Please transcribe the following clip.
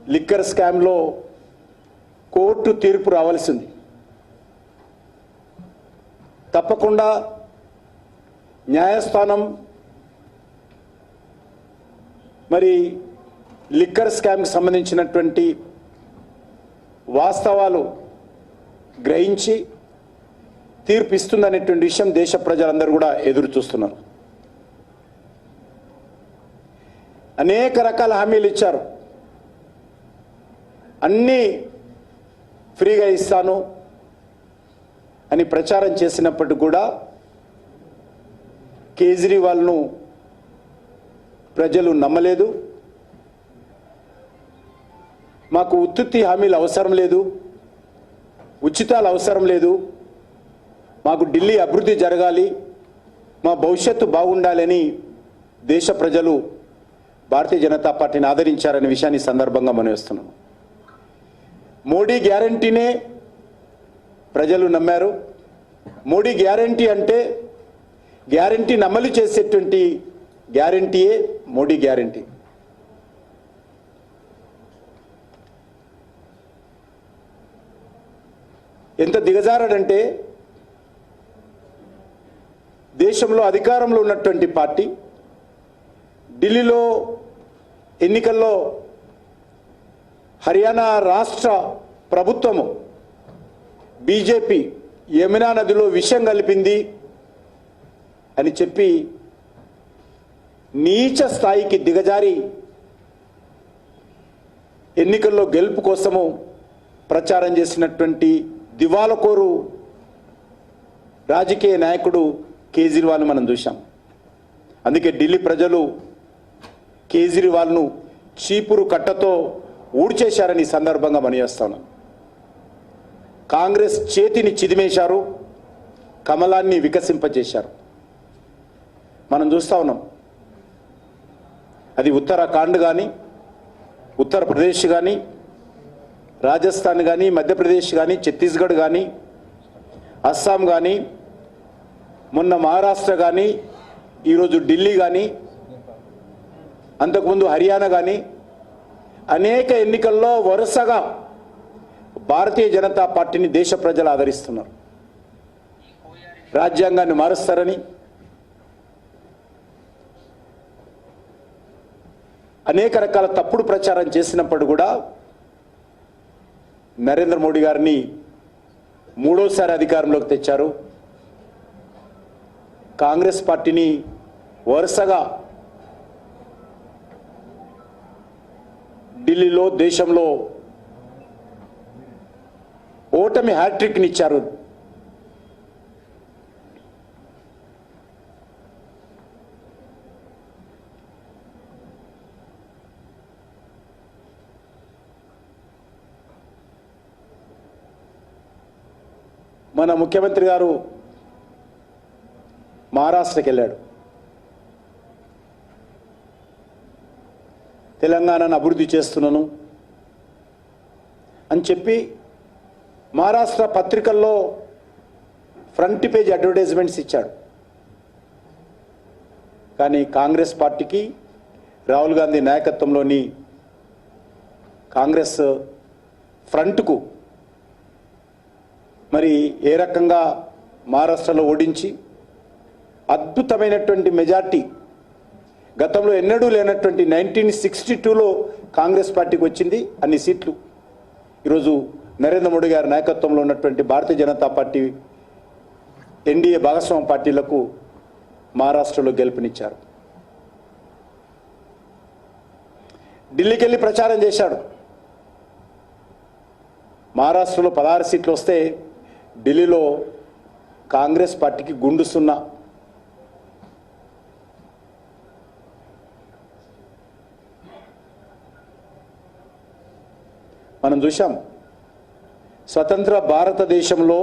Liquor స్కామ్లో court తీర్పు రావాల్సింది. తప్పకుండా న్యాయస్థానం మరి లిక్కర్ స్కామ్కి సంబంధించినటువంటి వాస్తవాలు గ్రహించి తీర్పు ఇస్తుందనేటువంటి విషయం దేశ ప్రజలందరూ కూడా ఎదురు చూస్తున్నారు. అనేక రకాల హామీలు ఇచ్చారు. అన్నీ ఫ్రీగా ఇస్తాను అని ప్రచారం చేసినప్పటికీ కూడా కేజ్రీవాల్ను ప్రజలు నమ్మలేదు. మాకు ఉత్తుత్తి హామీలు అవసరం లేదు, ఉచితాలు అవసరం లేదు, మాకు ఢిల్లీ అభివృద్ధి జరగాలి, మా భవిష్యత్తు బాగుండాలని దేశ ప్రజలు భారతీయ జనతా పార్టీని ఆదరించారనే విషయాన్ని సందర్భంగా మనం వేస్తున్నాం. మోడీ గ్యారంటీనే ప్రజలు నమ్మారు. మోడీ గ్యారంటీ అంటే గ్యారంటీని అమలు చేసేటువంటి గ్యారంటీయే మోడీ గ్యారంటీ. ఎంత దిగజారాడంటే దేశంలో అధికారంలో ఉన్నటువంటి పార్టీ ఢిల్లీలో ఎన్నికల్లో హర్యానా రాష్ట్ర ప్రభుత్వము బీజేపీ యమునా నదిలో విషం కలిపింది అని చెప్పి నీచ స్థాయికి దిగజారి ఎన్నికల్లో గెలుపు కోసము ప్రచారం చేసినటువంటి దివాలకోరు రాజకీయ నాయకుడు కేజ్రీవాల్ను మనం చూశాం. అందుకే ఢిల్లీ ప్రజలు కేజ్రీవాల్ను చీపురు కట్టతో ఊడ్చేశారని సందర్భంగా మనం చేస్తాను. కాంగ్రెస్ చేతిని చిదిమేశారు, కమలాన్ని వికసింపజేశారు. మనం చూస్తూ ఉన్నాం. అది ఉత్తరాఖండ్ కానీ, ఉత్తరప్రదేశ్ కానీ, రాజస్థాన్ కానీ, మధ్యప్రదేశ్ కానీ, ఛత్తీస్గఢ్ కానీ, అస్సాం కానీ, మొన్న మహారాష్ట్ర కానీ, ఈరోజు ఢిల్లీ కానీ, అంతకుముందు హర్యానా కానీ అనేక ఎన్నికల్లో వరుసగా భారతీయ జనతా పార్టీని దేశ ప్రజలు ఆదరిస్తున్నారు. రాజ్యాంగాన్ని మారుస్తారని, అనేక రకాల తప్పుడు ప్రచారం చేసినప్పుడు కూడా నరేంద్ర మోడీ గారిని మూడోసారి అధికారంలోకి తెచ్చారు. కాంగ్రెస్ పార్టీని వరుసగా ఢిల్లీలో దేశంలో ఓటమి హ్యాట్రిక్ని ఇచ్చారు. మన ముఖ్యమంత్రి గారు మహారాష్ట్రకి వెళ్ళాడు. తెలంగాణను అభివృద్ధి చేస్తున్నాను అని చెప్పి మహారాష్ట్ర పత్రికల్లో ఫ్రంట్ పేజ్ అడ్వర్టైజ్మెంట్స్ ఇచ్చాడు. కానీ కాంగ్రెస్ పార్టీకి, రాహుల్ గాంధీ నాయకత్వంలోని కాంగ్రెస్ ఫ్రంట్కు మరి ఏ రకంగా మహారాష్ట్రలో ఓడించి అద్భుతమైనటువంటి మెజార్టీ, గతంలో ఎన్నడూ లేనటువంటి 1962లో కాంగ్రెస్ పార్టీకి వచ్చింది అన్ని సీట్లు. ఈరోజు నరేంద్ర మోడీ గారి నాయకత్వంలో ఉన్నటువంటి భారతీయ జనతా పార్టీ ఎన్డీఏ భాగస్వామ్య పార్టీలకు మహారాష్ట్రలో గెలుపునిచ్చారు. ఢిల్లీకి వెళ్ళి ప్రచారం చేశాడు. మహారాష్ట్రలో 16 సీట్లు వస్తే ఢిల్లీలో కాంగ్రెస్ పార్టీకి గుండు సున్నా. మనం చూసాం. స్వతంత్ర భారతదేశంలో